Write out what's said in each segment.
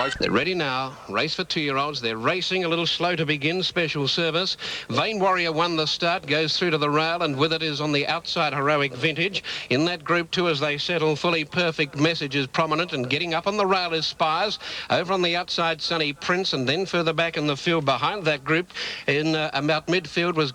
They're ready now. Race for 2-year-olds. They're racing a little slow to begin. Special service. Vain Warrior won the start, goes through to the rail, and with it is on the outside Heroic Vintage. In that group two, as they settle, Fully Perfect Message is prominent, and getting up on the rail is Spires. Over on the outside, Sunny Prince, and then further back in the field behind that group, in about midfield was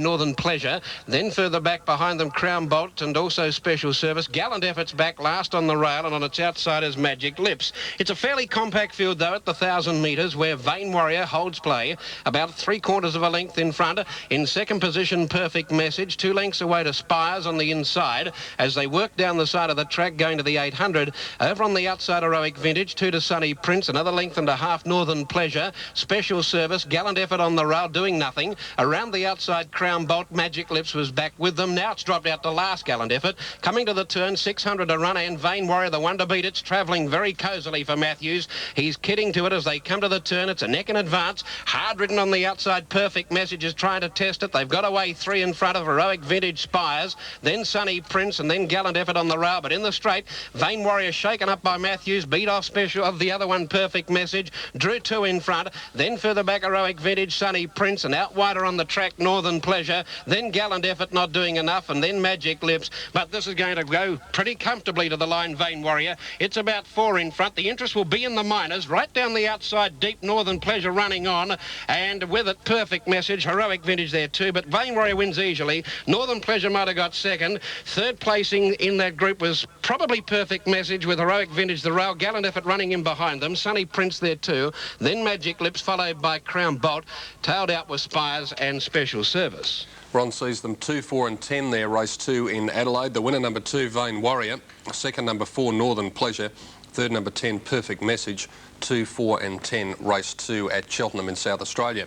Northern Pleasure. Then further back behind them, Crown Bolt and also Special Service. Gallant Effort's back last on the rail, and on its outside is Magic Lips. It's a fairly compact field, though, at the 1,000 metres, where Vain Warrior holds play about 3/4 of a length in front. In second position, Perfect Message, 2 lengths away to Spires on the inside as they work down the side of the track going to the 800. Over on the outside, Heroic Vintage, 2 to Sunny Prince, another length and a half, Northern Pleasure. Special Service, Gallant Effort on the rail, doing nothing. Around the outside, Crown Bolt, Magic Lips was back with them. Now it's dropped out to last, Gallant Effort. Coming to the turn, 600 to run, and Vain Warrior, the one to beat. It's travelling very cosily for Matthews. He's kidding to it as they come to the turn. It's a neck in advance. Hard ridden on the outside. Perfect Message is trying to test it. They've got away 3 in front of Heroic Vintage, Spires, then Sunny Prince, and then Gallant Effort on the rail. But in the straight, Vain Warrior shaken up by Matthews, beat off Special of the other one, Perfect Message, drew 2 in front. Then further back, Heroic Vintage, Sunny Prince, and out wider on the track, Northern Pleasure. Then Gallant Effort not doing enough, and then Magic Lips. But this is going to go pretty comfortably to the line, Vain Warrior. It's about 4 in front. The interest will be in the minors. Right down the outside, deep Northern Pleasure running on, and with it, Perfect Message, Heroic Vintage there too, but Vain Warrior wins easily. Northern Pleasure might have got second. Third placing in that group was probably Perfect Message, with Heroic Vintage the rail, Gallant Effort running in behind them, Sunny Prince there too, then Magic Lips, followed by Crown Bolt, tailed out with Spires and Special Service. Ron sees them 2, 4 and 10 there, race 2 in Adelaide. The winner, number 2, Vain Warrior. Second, number 4, Northern Pleasure. Third, number 10, Perfect Message. 2, 4 and 10, race 2 at Cheltenham in South Australia.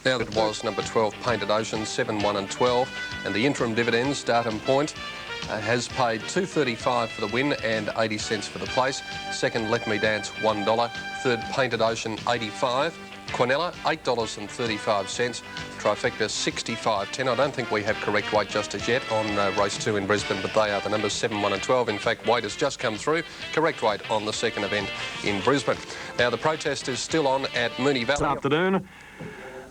Now that was number 12, Painted Ocean, 7, 1 and 12. And the interim dividends, datum point, has paid $2.35 for the win and 80 cents for the place. Second, Let Me Dance, $1. Third, Painted Ocean, 85. Quinella, $8.35. Trifecta, 65.10. I don't think we have correct weight just as yet on race 2 in Brisbane, but they are the numbers 7, 1 and 12. In fact, weight has just come through. Correct weight on the second event in Brisbane. Now, the protest is still on at Moonee Valley. This afternoon,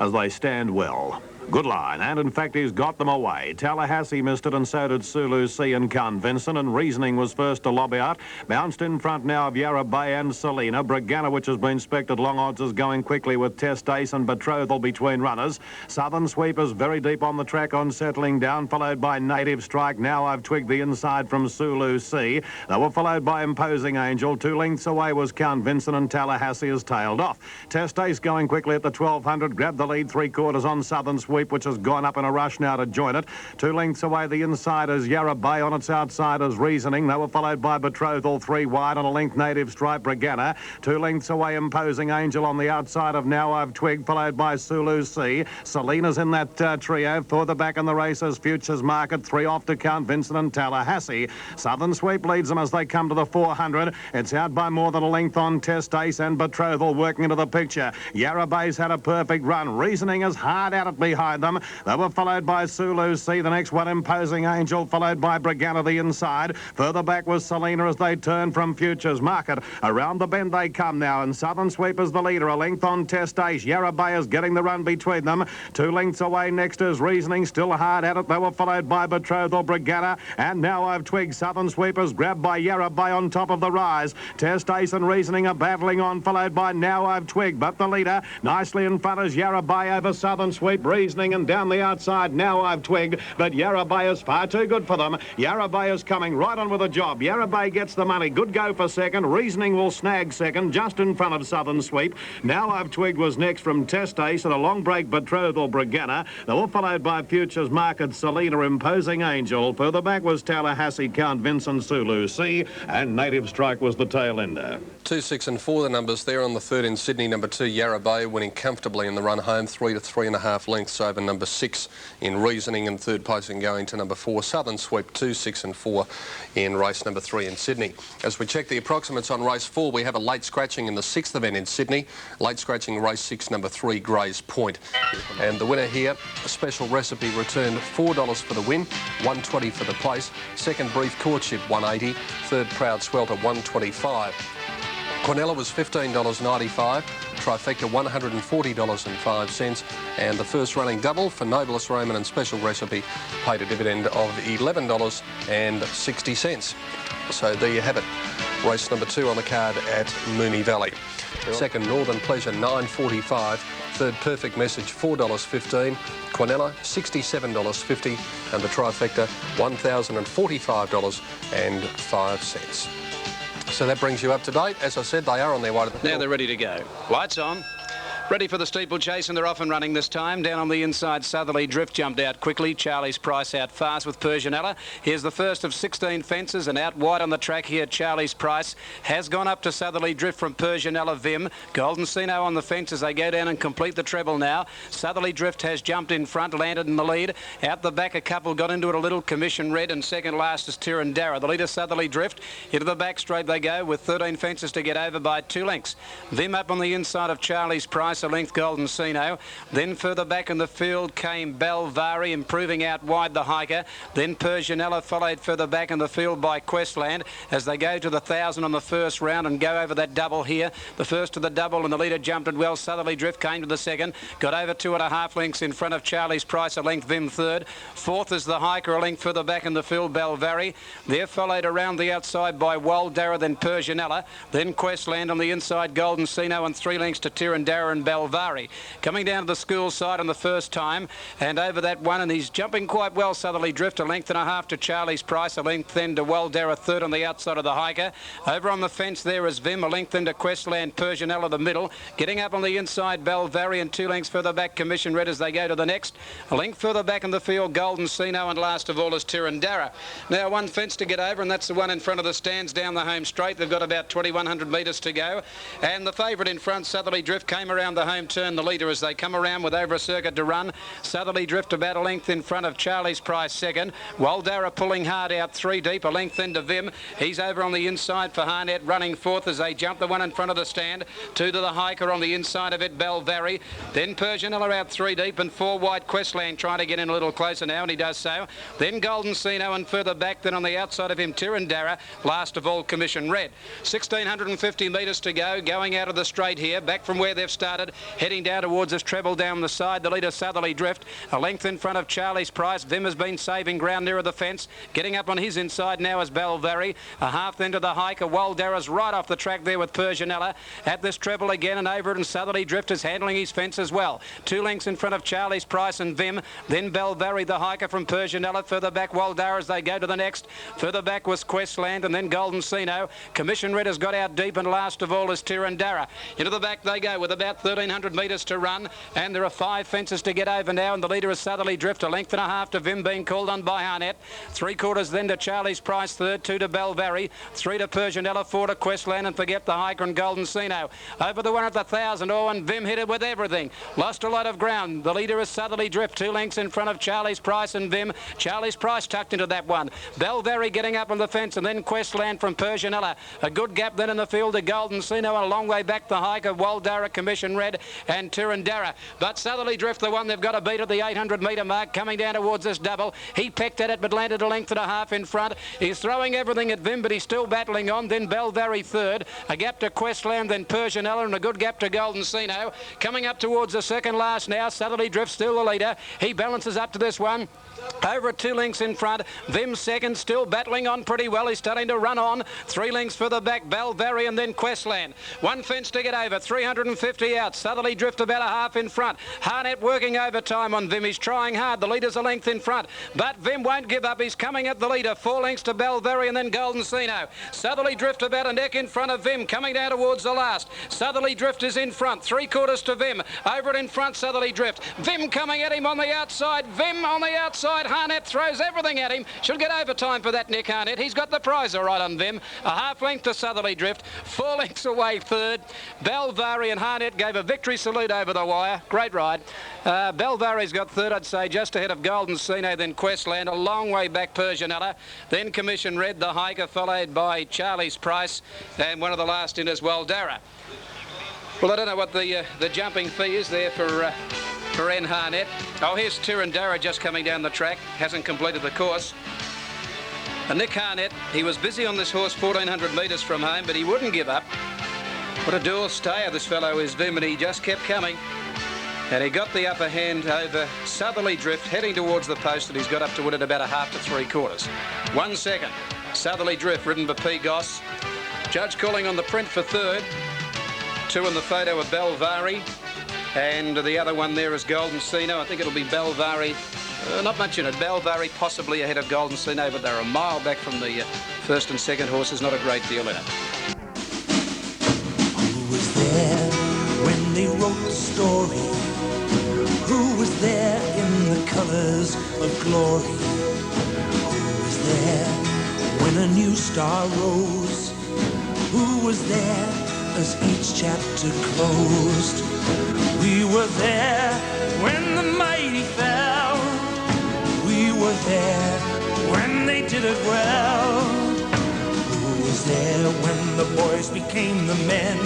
as they stand well. Good line, and in fact he's got them away. Tallahassee missed it, and so did Sulu C and Vincent, and Reasoning was first to lob out. Bounced in front now of Yarra Bay and Selena. Brigana, which has been spected long odds, is going quickly with Test Ace and Betrothal between runners. Southern Sweepers very deep on the track on settling down, followed by Native Strike. Now I've twigged the inside from Sulu C. They were followed by Imposing Angel. 2 lengths away was Vincent, and Tallahassee has tailed off. Test Ace going quickly at the 1200, grabbed the lead 3/4 on Southern Sweep, which has gone up in a rush now to join it. 2 lengths away the inside is Yarra Bay, on its outside is Reasoning. They were followed by Betrothal, 3 wide on a length, Native Stripe, Brigana. 2 lengths away, Imposing Angel on the outside of Now I've Twigged, followed by Sulu C. Selena's in that trio. Further back in the races, Futures Market, 3 off to Count Vincent and Tallahassee. Southern Sweep leads them as they come to the 400. It's out by more than a length on Test Ace and Betrothal working into the picture. Yarra Bay's had a perfect run. Reasoning is hard at it behind them. They were followed by Sulu C. The next one, Imposing Angel, followed by Brigana the inside. Further back was Selena as they turn from Futures Market. Around the bend they come now, and Southern Sweep is the leader. A length on Test Ace. Yarra Bay is getting the run between them. 2 lengths away next is Reasoning, still hard at it. They were followed by Betrothal, Brigana, and Now I've Twigged. Southern Sweepers grabbed by Yarra Bay on top of the rise. Test Ace and Reasoning are battling on, followed by Now I've Twigged. But the leader nicely in front is Yarra Bay over Southern Sweep. Reasoning, and down the outside, Now I've Twigged, but Yarra Bay is far too good for them. Yarra Bay is coming right on with a job. Yarra Bay gets the money. Good go for second. Reasoning will snag second, just in front of Southern Sweep. Now I've Twigged was next from Test Ace, and a long break, Betrothal, Brigana. They were followed by Futures Market, Selena, Imposing Angel. Further back was Tallahassee, Count Vincent, Sulu C, and Native Strike was the tail ender. 2, 6 and 4 the numbers there on the third in Sydney. Number 2, Yarra Bay, winning comfortably in the run home, 3 to 3.5 lengths over number 6 in Reasoning, and third placing going to number 4, Southern Sweep, 2, 6 and 4 in race number 3 in Sydney. As we check the approximates on race 4, we have a late scratching in the 6th event in Sydney. Late scratching race 6, number 3, Gray's Point. And the winner here, a special recipe returned, $4 for the win, $1.20 for the place. Second, Brief Courtship, $1.80. Third, Proud Swelter, $1.25. Quinella was $15.95, trifecta $140.05, and the first running double for Nobilis Roman and Special Recipe paid a dividend of $11.60. So there you have it. Race number 2 on the card at Moonee Valley. Second, Northern Pleasure, $9.45. Third, Perfect Message, $4.15. Quinella, $67.50. And the trifecta, $1,045.05. So that brings you up to date. As I said, they are on their way to the Now they're ready to go. Lights on. Ready for the steeplechase, and they're off and running this time. Down on the inside, Southerly Drift jumped out quickly. Charlie's Price out fast with Persianella. Here's the first of 16 fences, and out wide on the track here, Charlie's Price has gone up to Southerly Drift from Persianella Vim. Golden Sino on the fence as they go down and complete the treble now. Southerly Drift has jumped in front, landed in the lead. Out the back, a couple got into it a little. Commission Red, and second last is Tirandara. The leader, Southerly Drift. Into the back straight they go with 13 fences to get over by 2 lengths. Vim up on the inside of Charlie's Price, a length Golden Sino. Then further back in the field came Belvari, improving out wide the hiker. Then Persianella followed further back in the field by Questland as they go to the 1,000 on the first round and go over that double here. The first of the double, and the leader jumped it well. Southerly Drift came to the second, got over 2.5 lengths in front of Charlie's Price, a length Vim third. Fourth is the hiker, a length further back in the field, Belvari. They're followed around the outside by Waldara, then Persianella, then Questland on the inside, Golden Sino, and 3 lengths to Tirandara and Belvari. Coming down to the school side on the first time and over that one, and he's jumping quite well, Southerly Drift, a length and a half to Charlie's Price, a length then to Waldara third on the outside of the hiker. Over on the fence there is Vim, a length then to Questland, Persianella the middle. Getting up on the inside, Belvari, and 2 lengths further back, Commission Red as they go to the next. A length further back in the field, Golden Sino, and last of all is Tirandara. Now one fence to get over, and that's the one in front of the stands down the home straight. They've got about 2,100 metres to go, and the favourite in front, Southerly Drift, came around the home turn, the leader as they come around with over a circuit to run. Southerly Drift about a length in front of Charlie's Price second. Waldara pulling hard out 3 deep, a length into Vim. He's over on the inside for Harnett, running fourth as they jump the one in front of the stand. 2 to the hiker on the inside of it, Belvari. Then Persianella out 3 deep, and 4 wide, Questland trying to get in a little closer now, and he does so. Then Golden Sino, and further back then on the outside of him, Tirandara. Last of all, Commission Red. 1,650 metres to go, going out of the straight here, back from where they've started, heading down towards this treble down the side. The leader, Southerly Drift, a length in front of Charlie's Price. Vim has been saving ground nearer the fence. Getting up on his inside now is Belvari. A half then to the hiker. Waldara's right off the track there with Persianella. At this treble again and over it, and Southerly Drift is handling his fence as well. 2 lengths in front of Charlie's Price and Vim. Then Belvari, the hiker from Persianella. Further back, Waldara as they go to the next. Further back was Questland, and then Golden Sino. Commission Red has got out deep, and last of all is Tirandara. Into the back they go with about 1,300 metres to run, and there are 5 fences to get over now, and the leader is Southerly Drift, a length and a half to Vim, being called on by Harnett. 3/4 then to Charlie's Price third, 2 to Belvari, 3 to Persianella, 4 to Questland, and forget the hiker and Golden Sino. Over the one at the 1,000, and Vim hit it with everything. Lost a lot of ground. The leader is Southerly Drift, 2 lengths in front of Charlie's Price and Vim. Charlie's Price tucked into that one. Belvari getting up on the fence, and then Questland from Persianella. A good gap then in the field to Golden Sino, and a long way back the hiker, Waldara, Commission Red, and Tirandara. But Southerly Drift, the one they've got to beat at the 800 metre mark, coming down towards this double. He pecked at it, but landed a length and a half in front. He's throwing everything at Vim, but he's still battling on. Then Belvari third, a gap to Questland, then Persianella, and a good gap to Golden Sino. Coming up towards the second last now, Southerly Drift still the leader. He balances up to this one. Over at 2 lengths in front, Vim second, still battling on pretty well. He's starting to run on. 3 lengths further back, Belvari, and then Questland. 1 fence to get over, 350 out. Southerly Drift about a half in front. Harnett working overtime on Vim. He's trying hard. The leader's a length in front, but Vim won't give up. He's coming at the leader. 4 lengths to Belvari, and then Golden Sino. Southerly Drift about a neck in front of Vim, coming down towards the last. Southerly Drift is in front, 3/4 to Vim. Over it in front, Southerly Drift. Vim coming at him on the outside. Vim on the outside. Harnett throws everything at him. Should get overtime for that, Nick Harnett. He's got the prize all right on Vim. A half length to Southerly Drift. 4 lengths away third. Belvari and Harnett gave a victory salute over the wire. Great ride. Belvari's got third, I'd say, just ahead of Golden Sino, then Questland. A long way back, Persianella. Then Commission Red, the hiker, followed by Charlie's Price. And one of the last in is Waldara. Well, I don't know what the jumping fee is there for N. Harnett. Oh, here's Tirandara just coming down the track. Hasn't completed the course. And Nick Harnett, he was busy on this horse 1,400 metres from home, but he wouldn't give up. What a dual stayer this fellow is, Vim, and he just kept coming. And he got the upper hand over Southerly Drift, heading towards the post, and he's got up to win at about a half to 3/4. 1 second. Southerly Drift, ridden by PAGO. Judge calling on the print for third. 2 in the photo of Belvari. And the other one there is Golden SINO. I think it'll be Belvari. Not much in it. Belvari possibly ahead of Golden SINO, but they're a mile back from the first and second horses. Not a great deal in it. Who was there when they wrote the story? Who was there in the colours of glory? Who was there when a new star rose? Who was there as each chapter closed? We were there when the mighty fell. We were there when they did it well. Who was there when the boys became the men?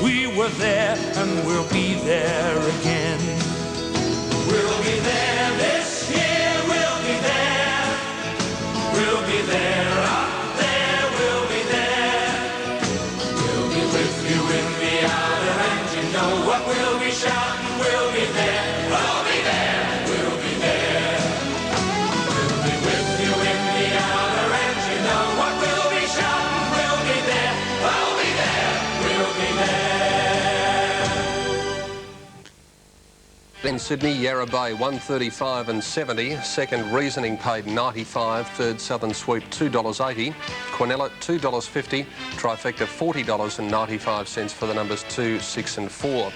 We were there and we'll be there again. We'll be there this year, we'll be there. We'll be there, up there, we'll be there. We'll be with you in the hour, and you know what we'll be shouting. We'll be there, we'll be there, we'll be there. We'll be with you in the hour, and you know what we'll be shouting. We'll be there, we'll be there, we'll be there. In Sydney, Yarra Bay 135 and 70. Second Reasoning paid 95. Third Southern Sweep $2.80. Quinella $2.50. Trifecta $40.95 for the numbers 2, 6 and 4.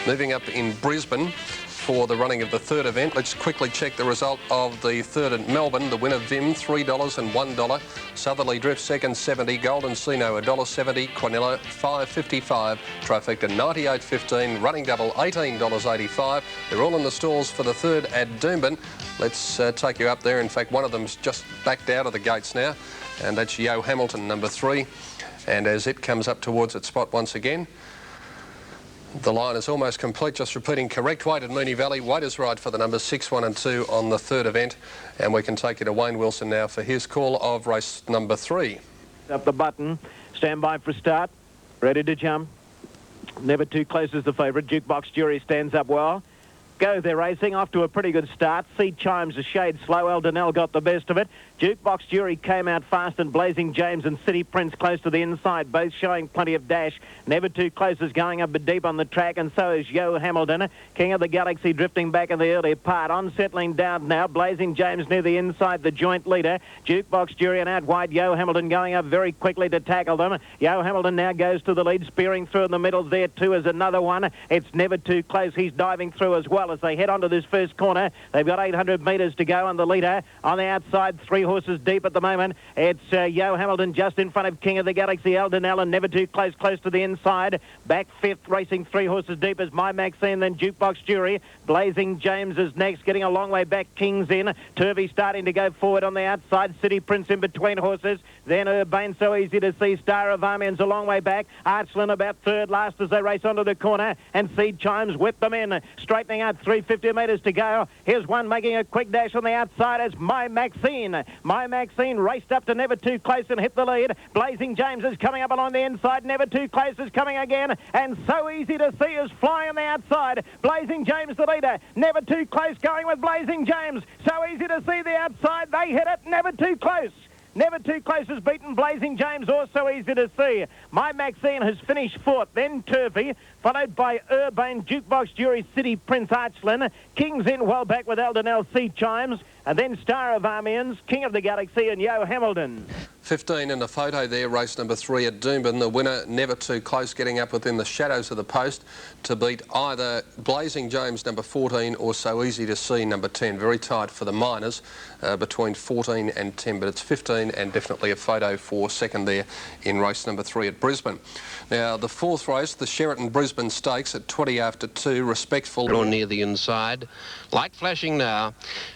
Moving up in Brisbane for the running of the third event. Let's quickly check the result of the third at Melbourne. The winner Vim $3 and $1. Southerly Drift second 70. Golden SINO $1.70. Quinella $5.55. Trifecta $98.15. Running double $18.85. They're all in the stalls for the third at Doomben. Let's take you up there. In fact, one of them's just backed out of the gates now, and that's Yo Hamilton, number 3. And as it comes up towards its spot once again, the line is almost complete. Just repeating, correct weight at Moonee Valley. Weight is right for the numbers 6, 1 and 2 on the third event. And we can take you to Wayne Wilson now for his call of race number 3. Up the button. Stand by for start. Ready to jump. Never Too Close is the favourite. Jukebox Jury stands up well. Go, they're racing off to a pretty good start. Seed Chimes a shade slow. Eldonell got the best of it. Jukebox Jury came out fast, and Blazing James and City Prince close to the inside, both showing plenty of dash. Never Too Close is going up but deep on the track, and so is Yo Hamilton. King of the Galaxy drifting back in the early part. On settling down now, Blazing James near the inside, the joint leader. Jukebox Jury and out wide, Yo Hamilton going up very quickly to tackle them. Yo Hamilton now goes to the lead, spearing through in the middle. There too is another one. It's Never Too Close. He's diving through as well as they head onto this first corner. They've got 800 metres to go, and the leader on the outside, 3 horses deep at the moment. It's Yo Hamilton just in front of King of the Galaxy, Eldonell, and Never Too Close, close to the inside. Back 5th, racing 3 horses deep is My Maxine, then Jukebox Jury. Blazing James is next, getting a long way back. King's in. Turvey starting to go forward on the outside. City Prince in between horses. Then Urbane, so easy to see. Star of Armian's a long way back. Archland about third last as they race onto the corner, and Seed Chimes whip them in. Straightening out 350 metres to go. Here's one making a quick dash on the outside as My Maxine. My Maxine raced up to Never Too Close and hit the lead. Blazing James is coming up along the inside. Never Too Close is coming again, and So Easy to See is flying on the outside. Blazing James the leader. Never Too Close going with Blazing James. So Easy to See the outside. They hit it. Never Too Close. Never Too Close has beaten Blazing James, also easy to see. My Maxine has finished 4th, then Turvey, followed by Urbane, Jukebox Jury, City Prince, Archland. King's in well back with Eldonell, Seed Chimes, and then Star of Armians, King of the Galaxy, and Yo Hamilton. 15 in the photo there, race number 3 at Doomben. The winner, Never Too Close, getting up within the shadows of the post to beat either Blazing James, number 14, or So Easy to See, number 10. Very tight for the minors, between 14 and 10, but it's 15 and definitely a photo for second there in race number 3 at Brisbane. Now, the 4th race, the Sheraton Brisbane Stakes at 20 after 2, Respectful. Or near the inside. Light flashing now,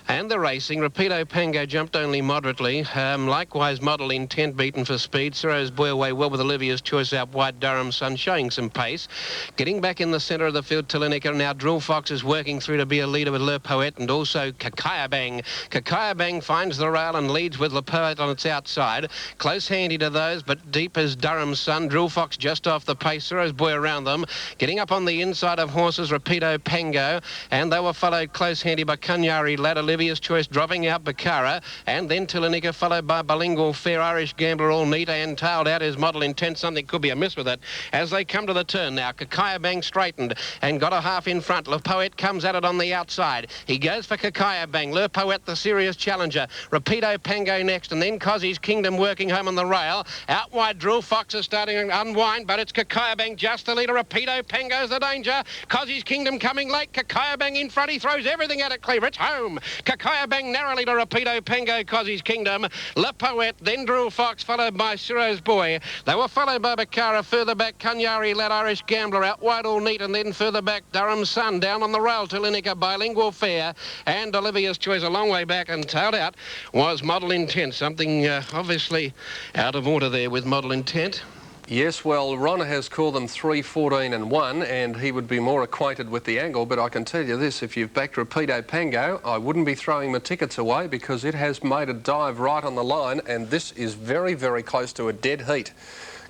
and the race racing. Rapido Pango jumped only moderately. Likewise, Model Intent beaten for speed. Ciro's Boy away well with Olivia's Choice out wide. Durham Sun showing some pace. Getting back in the centre of the field, Tilinica. Now Drill Fox is working through to be a leader with Le Poet and also KAKAIBANG. KAKAIBANG finds the rail and leads with Le Poet on its outside. Close handy to those, but deep as Durham Sun. Drill Fox just off the pace. Ciro's Boy around them. Getting up on the inside of horses, Rapido Pango, and they were followed close handy by Kunyari Lad, Olivia's Choice dropping out Bakara, and then Tilinica followed by Bilingual Fair, Irish Gambler all neat, and tailed out his Model Intent. Something could be amiss with it as they come to the turn now. KAKAIBANG straightened and got a half in front. Le Poet comes at it on the outside. He goes for KAKAIBANG. Le Poet the serious challenger. Rapido Pango next, and then COSSY'S Kingdom working home on the rail. Out wide, Drill Fox is starting to unwind, but it's KAKAIBANG just the leader. Rapido Pango's the danger. COSSY'S Kingdom coming late. KAKAIBANG in front. He throws everything at it, Cleaver. It's home. KAKAIBANG narrowly to Rapido Pango, COSSY'S Kingdom. Le Poet, then Drill Fox, followed by Ciro's Boy. They were followed by Bakara. Further back, Kunyari Lad, Irish Gambler out wide all neat, and then further back, Durham Sun down on the rail. Tilinica, Bilingual Fair, and Olivia's Choice a long way back, and tailed out was Model Intent. Something obviously out of order there with Model Intent. Yes, well, Ron has called them 3, 14 and 1, and he would be more acquainted with the angle, but I can tell you this, if you've backed Rapido Pango, I wouldn't be throwing my tickets away because it has made a dive right on the line, and this is very, very close to a dead heat.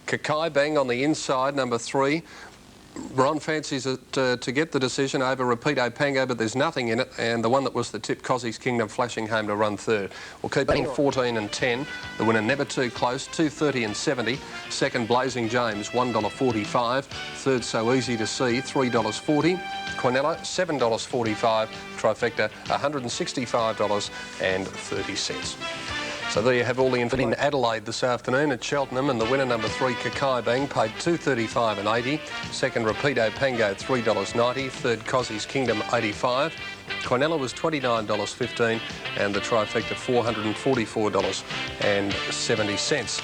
KAKAIBANG on the inside, number 3. Ron fancies it to get the decision over Rapido Pango, but there's nothing in it, and the one that was the tip, COSSY'S Kingdom, flashing home to run third. We'll keep it in 14 and 10. The winner never too close, 2.30 and 70. Second, Blazing James, $1.45. Third, So Easy to See, $3.40. Quinella, $7.45. Trifecta, $165.30. So there you have all the info in Adelaide this afternoon at Cheltenham, and the winner number 3, KAKAIBANG, paid $2.35 and 80. Second, Rapido Pango, $3.90. Third, COSSY'S Kingdom, $85. Quinella was $29.15, and the trifecta $444.70.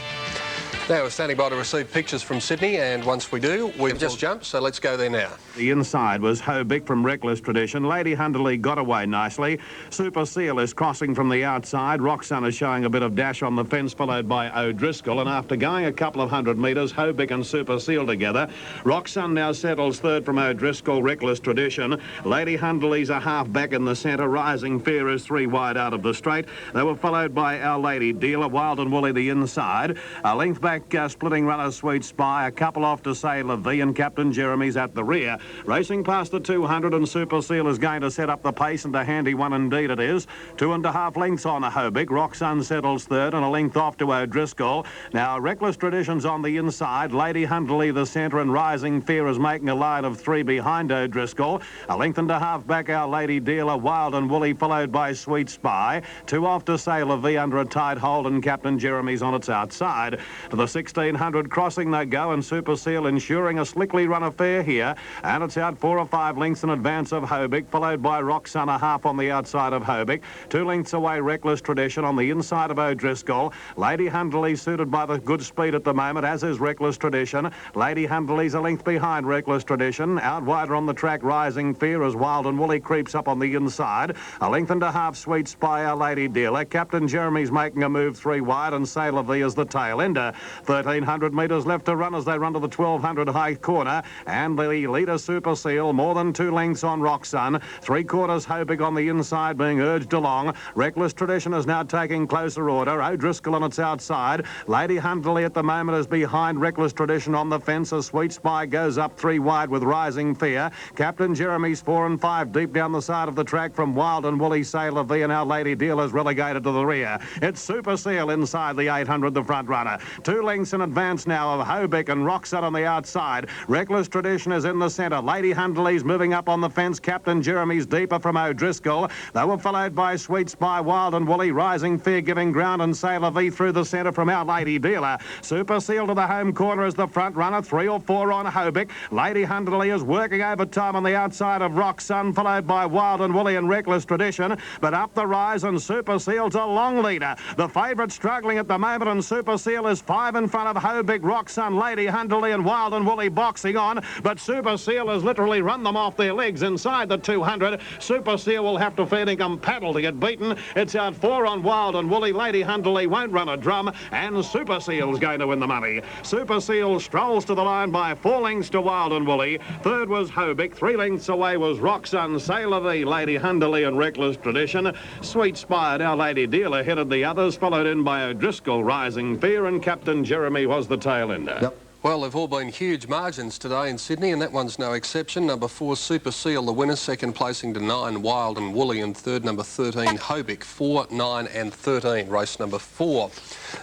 Now we're standing by to receive pictures from Sydney, and once we do, we've just jumped, so let's go there now. The inside was HOBICK from Reckless Tradition. Lady Hunterly got away nicely. Super Seal is crossing from the outside. Roxanne is showing a bit of dash on the fence, followed by O'Driscoll. And after going a couple of 100 metres, HOBICK and Super Seal together. Roxanne now settles third from O'Driscoll, Reckless Tradition. Lady Hunterly's a half back in the centre. Rising Fear is 3 wide out of the straight. They were followed by Our Lady Dealer, Wild and Woolly the inside. A length back splitting runner Sweet Spy, a couple off to Sailor V, and Captain Jeremy's at the rear. Racing past the 200, and Super Seal is going to set up the pace, and a handy one indeed it is. 2.5 lengths on a HOBICK. Roxanne settles third, and a length off to O'Driscoll. Now Reckless Tradition's on the inside. Lady Hunterly the centre, and Rising Fear is making a line of 3 behind O'Driscoll. A length and a half back Our Lady Dealer, Wild and Woolly, followed by Sweet Spy. 2 off to Sailor V under a tight hold, and Captain Jeremy's on its outside. To the 1600 crossing they go, and Super Seal ensuring a slickly run affair here, and it's out 4 or 5 lengths in advance of HOBICK, followed by Roxanne a half on the outside of HOBICK. 2 lengths away Reckless Tradition on the inside of O'Driscoll. Lady Hunterly suited by the good speed at the moment, as is Reckless Tradition. Lady Hunterly's a length behind Reckless Tradition. Out wider on the track Rising Fear as Wild and Woolly creeps up on the inside. A length and a half Sweet Spy, Our Lady Dealer. Captain Jeremy's making a move 3 wide, and Sailor V is the tail ender. 1,300 metres left to run as they run to the 1,200 high corner, and the leader Super Seal more than 2 lengths on Roxanne. 3/4 HOBICK on the inside being urged along. Reckless Tradition is now taking closer order. O'Driscoll on its outside. Lady Hunterly at the moment is behind Reckless Tradition on the fence as Sweet Spy goes up 3 wide with Rising Fear. Captain Jeremy's 4 and 5 deep down the side of the track from Wild and Woolly, Sailor V, and Our Lady Dealer's relegated to the rear. It's Super Seal inside the 800, the front runner. 2 lengths in advance now of HOBICK and Roxanne on the outside. Reckless Tradition is in the centre. Lady Hunterly's moving up on the fence. Captain Jeremy's deeper from O'Driscoll. They were followed by Sweet Spy, Wild and Woolly, Rising Fear giving ground, and Sailor V through the centre from Our Lady Dealer. Super Seal to the home corner as the front runner. 3 or 4 on HOBICK. Lady Hunterly is working overtime on the outside of Roxanne, followed by Wild and Woolly and Reckless Tradition. But up the rise, and Super Seal's a long leader. The favourite struggling at the moment, and Super Seal is 5 in front of HOBICK, Roxanne, Lady Hunterly and Wild and Woolly boxing on, but Super Seal has literally run them off their legs inside the 200. Super Seal will have to fair income paddle to get beaten. It's out 4 on Wild and Woolly. Lady Hunterly won't run a drum, and Super Seal's going to win the money. Super Seal strolls to the line by 4 lengths to Wild and Woolly. Third was HOBICK. 3 lengths away was Roxanne, Sailor V, Lady Hunterly and Reckless Tradition. Sweet Spired Our Lady Dealer headed the others, followed in by O'Driscoll, Rising Fear, and Captain Jeremy was the tail ender. Yep. Well, they've all been huge margins today in Sydney, and that one's no exception. Number 4, Super Seal, the winner. Second placing to 9, Wild and Woolly, and third, number 13, HOBICK. 4, 9 and 13, race number 4.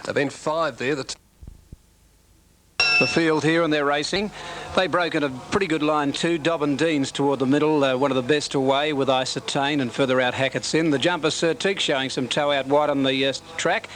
Event 5 there. The field here, and they're racing. They broke in a pretty good line too. Dobbin-Deans toward the middle, one of the best away with Isotane, and further out HACKETT'S in. The jumper Certique showing some toe out wide on the track.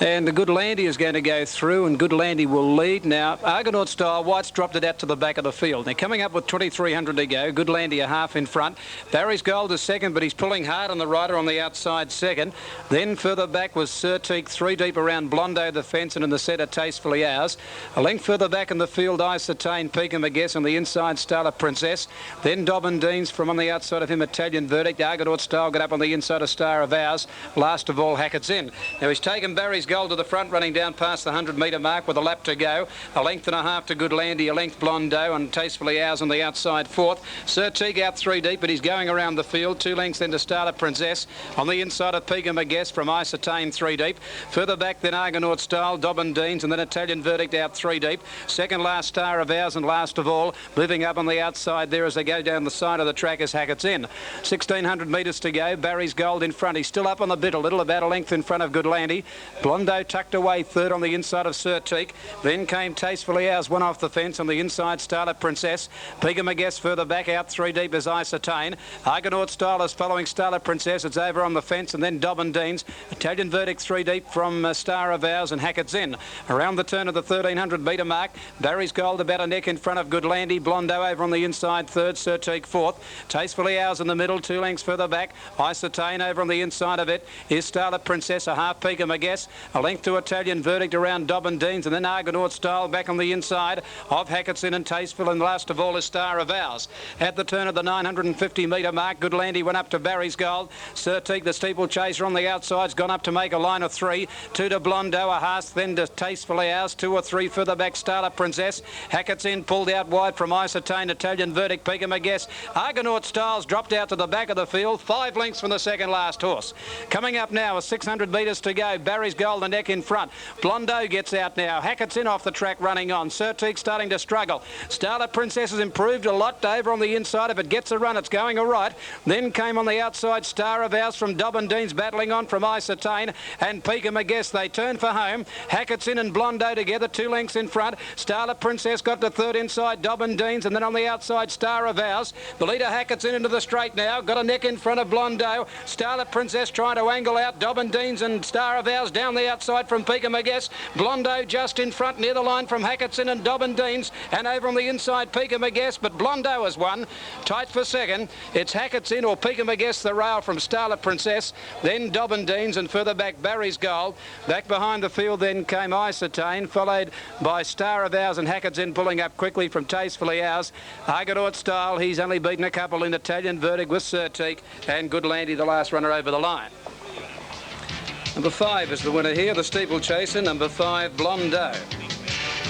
And the Good Landy is going to go through, and Good Landy will lead. Now, Argonaut Style, White's dropped it out to the back of the field. They're coming up with 2,300 to go. Good Landy a half in front. Barry's Gold is second, but he's pulling hard on the rider on the outside second. Then further back was Certique, 3 deep around Blondeau the fence, and in the centre, Tastefully Ours. A length further back in the field, Isotane, PEKAMAGESS, on the inside, Starlet Princess. Then Dobbin-Deans from on the outside of him, Italian Verdict. Argonaut Style got up on the inside of Star of Ours. Last of all, HACKETT'S in. Now he's taken Barry's Gold to the front, running down past the 100-metre mark with a lap to go. A length and a half to Good Landy, a length Blondeau, and Tastefully Ours on the outside fourth. Certique out 3 deep, but he's going around the field. 2 lengths then to Starlet Princess. On the inside of PEKAMAGESS from Isotane 3 deep. Further back then Argonaut Style, Dobbin-Deans, and then Italian Verdict out 3 deep. Second last Star of Ours, and last of all, moving up on the outside there as they go down the side of the track is HACKETT'S in. 1,600 metres to go. Barry's Gold in front. He's still up on the bit a little, about a length in front of Good Landy. Blondeau tucked away third on the inside of Certique. Then came Tastefully Ours, one off the fence on the inside, Starlet Princess. PEKAMAGESS further back out 3 deep is Isotane. Argonaut Style is following Starlet Princess. It's over on the fence, and then Dobbin-Deans. Italian Verdict 3 deep from Star of Ours, and HACKETT'S in. Around the turn of the 1,300 metre mark, Barry's Gold about a neck in front of Good Landy. Blondeau over on the inside third, Certique fourth. Tastefully Ours in the middle, 2 lengths further back. Isotane over on the inside of it is Starlet Princess, a half PEKAMAGESS. A length to Italian Verdict around Dobbin-Deans, and then Argonaut Style back on the inside of HACKETT'S in and Tasteful, and last of all is Star of Ours. At the turn of the 950 metre mark, Good Landy went up to Barry's Gold. Certique, the steeplechaser on the outside's gone up to make a line of 3. 2 to Blondeau, a half, then to Tastefully Ours. 2 or 3 further back, Starlet Princess. HACKETT'S in pulled out wide from Isotane, Italian Verdict, PEKAMAGESS. Argonaut Styles dropped out to the back of the field, 5 lengths from the second last horse. Coming up now is 600 metres to go. Barry's Gold, the neck in front. Blondeau gets out now. HACKETT'S in off the track running on. Certique starting to struggle. Starlet Princess has improved a lot over on the inside. If it gets a run, it's going all right. Then came on the outside Star of Ours from Dobbin-Deans, battling on from Isotane and PEKAMAGESS. They turn for home. HACKETT'S in and Blondeau together, 2 lengths in front. Starlet Princess got to third inside Dobbin-Deans, and then on the outside Star of Ours. The leader HACKETT'S in into the straight now. Got a neck in front of Blondeau. Starlet Princess trying to angle out Dobbin-Deans, and Star of Ours down the outside from PEKAMAGESS. Blondeau just in front near the line from HACKETT'S in and Dobbin-Deans, and over on the inside PEKAMAGESS, but Blondeau has won. Tight for second. It's HACKETT'S in or PEKAMAGESS the rail from Starlet Princess, then Dobbin-Deans, and further back Barry's Gold. Back behind the field then came Isotane, followed by Star of Ours and HACKETT'S in pulling up quickly from Tastefully Ours. Argonaut Style, he's only beaten a couple in Italian Verdict with Certique, and Good Landy the last runner over the line. Number 5 is the winner here, the steeplechaser, number 5, Blondeau.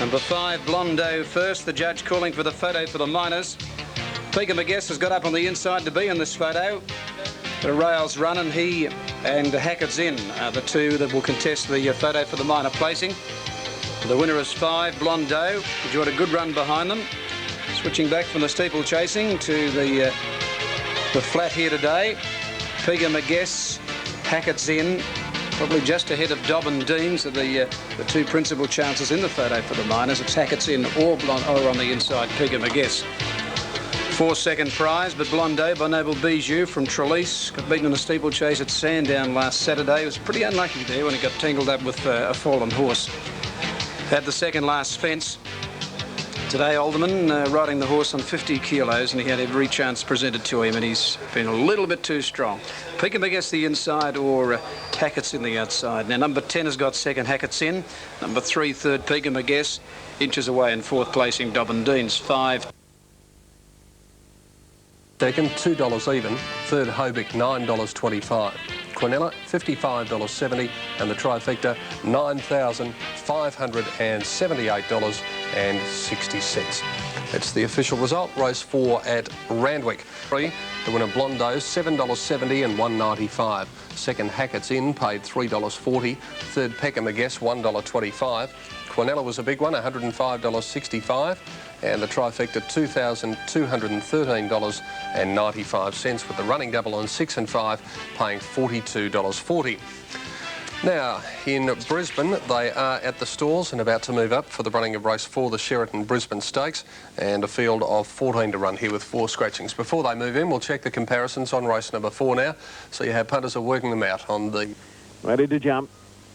Number 5, Blondeau first, the judge calling for the photo for the minors. PEKAMAGESS has got up on the inside to be in this photo. The rails run, and he and HACKETT'S in are the 2 that will contest the photo for the minor placing. The winner is 5, Blondeau. Enjoyed a good run behind them. Switching back from the steeplechasing to the flat here today. PEKAMAGESS, HACKETT'S in, probably just ahead of Dobbin-Deans are the 2 principal chances in the photo for the minors. It's HACKETT'S in or on the inside, PEKAMAGESS. 4 second prize, but Blondeau by Noble Bijou from Trelise got beaten in the steeplechase at Sandown last Saturday. He was pretty unlucky there when he got tangled up with a fallen horse. At the second last fence, Today, Alderman riding the horse on 50 kilos, and he had every chance presented to him, and he's been a little bit too strong. PEKAMAGESS the inside, or HACKETT'S in the outside. Now, number 10 has got second, HACKETT'S in. Number 3, third, PEKAMAGESS. Inches away in fourth placing, Dobbin-Dean's 5. Second, $2 even. Third, HOBICK, $9.25. Quinella, $55.70, and the trifecta, $9,578.60. It's the official result. Race 4 at Randwick. The winner BIONDEAU, $7.70 and $1.95. Second, HACKETT'S in, paid $3.40. Third, PEKAMAGESS, $1.25. Quinella was a big one, $105.65. And the trifecta, $2,213.95, with the running double on 6 and 5 paying $42.40. Now, in Brisbane, they are at the stalls and about to move up for the running of race 4, the Sheraton Brisbane Stakes, and a field of 14 to run here with 4 scratchings. Before they move in, we'll check the comparisons on race number 4 now. So you have punters are working them out on the... Ready to jump.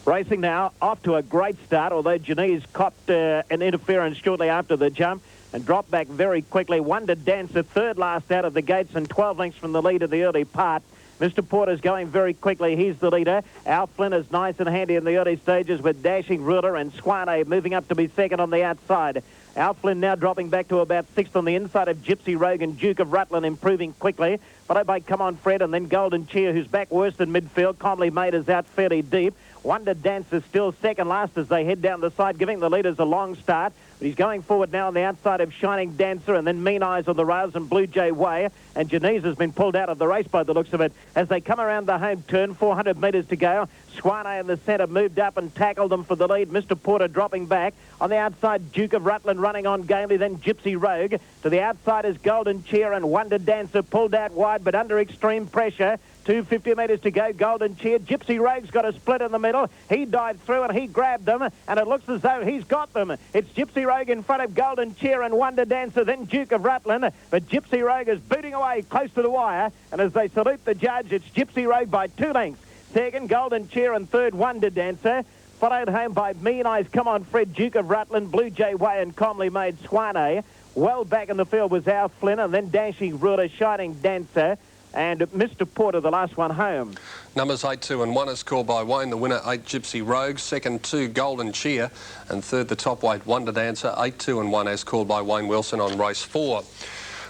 Racing now, off to a great start, although Janice copped an interference shortly after the jump and dropped back very quickly. Wonder Dancer, third last out of the gates and 12 lengths from the lead of the early part. Mr. Porter's going very quickly. He's the leader. Al Flynn is nice and handy in the early stages with Dashing Ruler and Swane moving up to be second on the outside. Al Flynn now dropping back to about 6th on the inside of Gypsy Rogue and Duke of Rutland, improving quickly. Followed by Come On Fred and then Golden Cheer, who's back worst in midfield. Comley Maid is out fairly deep. Wonder Dancer still second last as they head down the side, giving the leaders a long start. But he's going forward now on the outside of Shining Dancer and then Mean Eyes on the rails and Blue Jay Way. And Janice has been pulled out of the race by the looks of it as they come around the home turn, 400 metres to go. Swane in the centre moved up and tackled them for the lead. Mr. Porter dropping back. On the outside, Duke of Rutland running on gamely, then Gypsy Rogue. To the outside is Golden Cheer and Wonder Dancer pulled out wide but under extreme pressure. 250 metres to go, Golden Cheer. Gypsy Rogue's got a split in the middle. He dived through and he grabbed them, and it looks as though he's got them. It's Gypsy Rogue in front of Golden Cheer and Wonder Dancer, then Duke of Rutland. But Gypsy Rogue is booting away close to the wire, and as they salute the judge, it's Gypsy Rogue by 2 lengths. Second, Golden Cheer, and third, Wonder Dancer. Followed home by Mean Eyes, Come On Fred, Duke of Rutland, Blue Jay Way, and Comley Maid Swane. Well back in the field was Al Flynn, and then Dashing Ruler, Shining Dancer, and Mr. Porter, the last one home. Numbers 8, 2 and 1 is called by Wayne. The winner, 8, Gypsy Rogue. Second, 2, Golden Cheer. And third, the top weight, Wonder Dancer. 8, 2 and 1 as called by Wayne Wilson on race 4.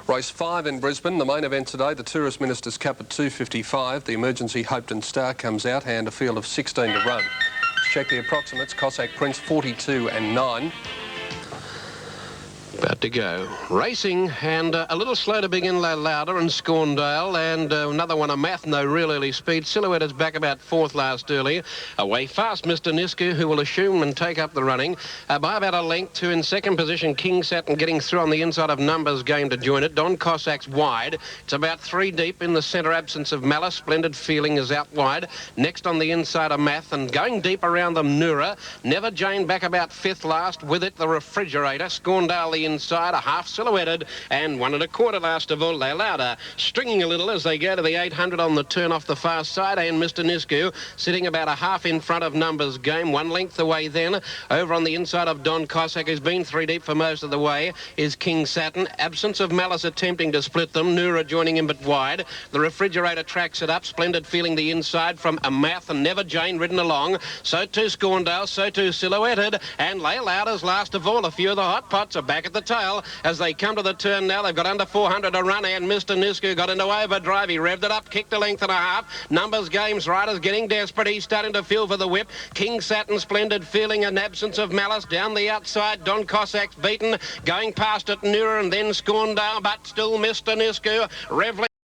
Race 5 in Brisbane, the main event today, the Tourist Minister's Cup at 2:55. The Emergency Hopeton Star comes out and a field of 16 to run. Let's check the approximates. Cossack Prince, 42 and 9. About to go. Racing, and a little slow to begin, Louder and Scorndale, and another one, a Math, no real early speed. Silhouette is back about 4th last early. Away fast, Mr. Nisku, who will assume and take up the running. By about a length to in second position, King Satin getting through on the inside of Numbers Game to join it. Don Cossack's wide. It's about 3 deep in the centre, Absence of Malice. Splendid Feeling is out wide. Next on the inside of Math, and going deep around them, Nura. Never Jane back about 5th last. With it, the Refrigerator. Scorndale the inside, a half silhouetted, and 1 1/4 last of all, Louder, stringing a little as they go to the 800 on the turn off the far side, and Mr. Nisku sitting about a half in front of Numbers Game, 1 length away then. Over on the inside of Don Cossack, who's been 3 deep for most of the way, is King Satin. Absence of Malice attempting to split them, Nura joining him but wide. The Refrigerator tracks it up, Splendid Feeling the inside from a Math, and Never Jane ridden along. So too Scorndale, so too Silhouetted, and Louder's last of all. A few of the hot pots are back at the tail as they come to the turn now. They've got under 400 to run, and Mr. Nisku got into overdrive. He revved it up, kicked a length and a half. Numbers Games riders getting desperate. He's starting to feel for the whip. King Satin, Splendid Feeling, and Absence of Malice down the outside. Don Cossack's beaten, going past it, Nura, and then Scorndale, but still Mr. Nisku reveling.